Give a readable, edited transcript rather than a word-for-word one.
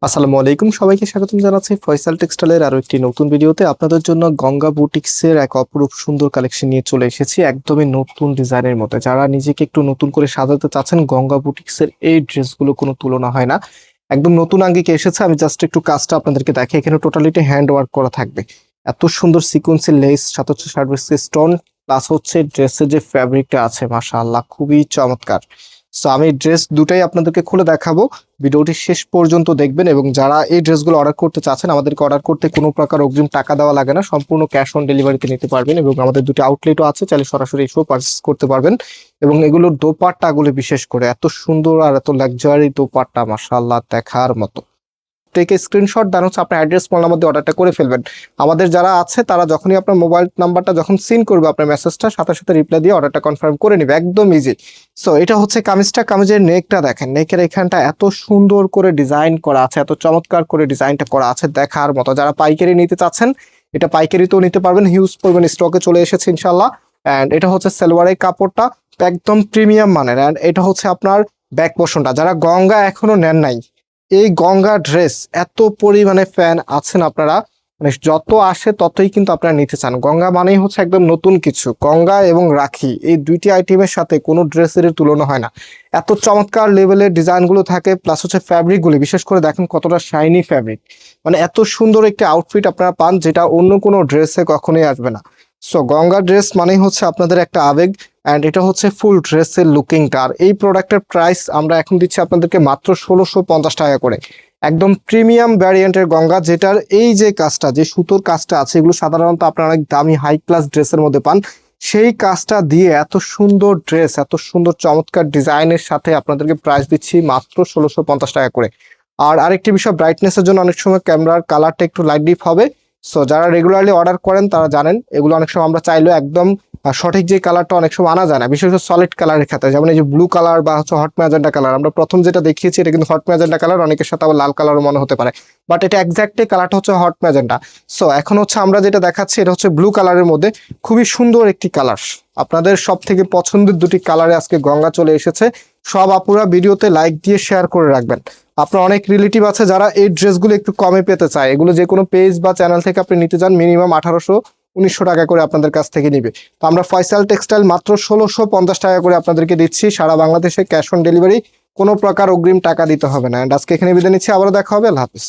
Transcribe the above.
আসসালামু আলাইকুম, সবাইকে স্বাগতম জানাচ্ছি ফয়সাল টেক্সটাইলের আরো একটি নতুন ভিডিওতে। আপনাদের জন্য গঙ্গা বুটিক্সের এক অপরূপ সুন্দর কালেকশন নিয়ে চলে এসেছি, একদমই নতুন ডিজাইনের মধ্যে। যারা নিজেকে একটু নতুন করে সাজাতে চাচ্ছেন, গঙ্গা বুটিক্সের এই ড্রেসগুলো কোনো তুলনা হয় না। একদম নতুন আঙ্গিকে এসেছে। আমি জাস্ট একটু কাজটা আপনাদেরকে দেখাই। এখানে টোটালিটি হ্যান্ড ওয়ার্ক করা থাকবে। এত সুন্দর সিকোয়েন্সের লেস, সাথে হচ্ছে সার্ভিসের স্টোন, প্লাস হচ্ছে ড্রেসের যে ফ্যাব্রিকটা আছে, মাশাআল্লাহ খুবই চমৎকার। সো আমি ড্রেস দুটাই আপনাদেরকে খুলে দেখাবো। ভিডিওটি শেষ পর্যন্ত দেখবেন, এবং যারা এই ড্রেসগুলো অর্ডার করতে চাচ্ছেন, আমাদেরকে অর্ডার করতে কোনো প্রকার অগ্রিম টাকা দেওয়া লাগে না, সম্পূর্ণ ক্যাশ অন ডেলিভারিতে নিতে পারবেন। এবং আমাদের দুটি আউটলেটও আছে, চাইলে সরাসরি এসেও পারচেস করতে পারবেন। এবং এগুলোর দোপাট্টাগুলো বিশেষ করে এত সুন্দর আর এত লাক্সারি দোপাট্টা, মাশাআল্লাহ দেখার মতো। থেকে স্ক্রিনশট দেন, হচ্ছে আপনার অ্যাড্রেস মোবাইল নাম্বার দিয়ে অর্ডারটা করে ফেলবেন। আমাদের যারা আছে তারা যখনই আপনার মোবাইল নাম্বারটা যখন সিন করবে, আপনার মেসেজটা সাথে সাথে রিপ্লাই দিয়ে অর্ডারটা কনফার্ম করে নেবে, একদম ইজি। সো এটা হচ্ছে কামিজটা। কামিজের নেকটা দেখেন, নেকের এখানটা এত সুন্দর করে ডিজাইন করা আছে, এত চমৎকার করে ডিজাইনটা করা আছে দেখার মতো। যারা পাইকারি নিতে চাচ্ছেন, এটা পাইকারিতেও নিতে পারবেন, হিউজ পরিমাণ স্টকে চলে এসেছে ইনশাল্লাহ। অ্যান্ড এটা হচ্ছে সালোয়ারের কাপড়টা একদম প্রিমিয়াম মানের। অ্যান্ড এটা হচ্ছে আপনার ব্যাক পোর্শনটা। যারা গঙ্গা এখনো নেন নাই, এই গঙ্গা ড্রেস এত পরিমাণে ফ্যান আছেন আপনারা, মানে যত আসে ততই কিন্তু আপনারা নিতে চান। গঙ্গা মানেই হচ্ছে একদম নতুন কিছু। গঙ্গা এবং রাখি এই দুইটি আইটেমের সাথে কোনো ড্রেসের তুলনা হয় না। এত চমৎকার লেভেলের ডিজাইনগুলো থাকে, প্লাস হচ্ছে ফ্যাব্রিকগুলি বিশেষ করে দেখেন কতটা শাইনি ফ্যাব্রিক। মানে এত সুন্দর একটি আউটফিট আপনারা পান, যেটা অন্য কোনো ড্রেসে কখনোই আসবে না। সো গঙ্গা ড্রেস মানেই হচ্ছে আপনাদের একটা আবেগ। অ্যান্ড এটা হচ্ছে ফুল ড্রেসের লুকিংটা। আর এই প্রোডাক্টের প্রাইস আমরা এখন দিচ্ছি আপনাদেরকে মাত্র 1650 টাকা করে। একদম প্রিমিয়াম ভ্যারিয়েন্টের গঙ্গা, যেটার এই যে কাজটা, যে সুতোর কাজটা আছে, এগুলো সাধারণত আপনারা অনেক দামি হাই ক্লাস ড্রেসের মধ্যে পান। সেই কাজটা দিয়ে এত সুন্দর ড্রেস, এত সুন্দর চমৎকার ডিজাইনের সাথে আপনাদেরকে প্রাইস দিচ্ছি মাত্র 1650 টাকা করে। আর আরেকটি বিষয়, ব্রাইটনেসের জন্য অনেক সময় ক্যামেরার কালারটা একটু লাইট ডিপ হবে। সো যারা রেগুলারলি অর্ডার করেন তারা জানেন, এগুলো অনেক সময় আমরা চাইলেও একদম সঠিক যে কালারটা অনেক সময় আনা যায় না, বিশেষ করে সলিড কালারের ক্ষেত্রে। যেমন এই যে ব্লু কালার বা হচ্ছে হট ম্যাজেন্টা কালার, আমরা প্রথম যেটা দেখিয়েছি এটা কিন্তু হট ম্যাজেন্টা কালার, অনেকের সাথে আবার লাল কালারও মনে হতে পারে, বাট এটা এক্স্যাক্টলি কালারটা হচ্ছে হট ম্যাজেন্টা। সো এখন হচ্ছে আমরা যেটা দেখাচ্ছি এটা হচ্ছে ব্লু কালারের মধ্যে, খুবই সুন্দর একটি কালার। আপনাদের সব থেকে পছন্দের দুটি কালারে আজকে গঙ্গা চলে এসেছে। সব আপুরা ভিডিওতে লাইক দিয়ে শেয়ার করে রাখবেন। আপনার অনেক রিলেটিভ আছে যারা এই ড্রেসগুলো একটু কমে পেতে চায়, এগুলো যে কোনো পেজ বা চ্যানেল থেকে আপনি নিতে চান, মিনিমাম 1800-1900 টাকা করে আপনাদের কাছ থেকে নিবে। তো আমরা ফয়সাল টেক্সটাইল মাত্র 1650 টাকা করে আপনাদেরকে দিচ্ছি, সারা বাংলাদেশে ক্যাশ অন ডেলিভারি, কোনো প্রকার অগ্রিম টাকা দিতে হবে না। অ্যান্ড আজকে এখানে বিদায় নিচ্ছি, আবারও দেখা হবে, আল্লাহ হাফিজ।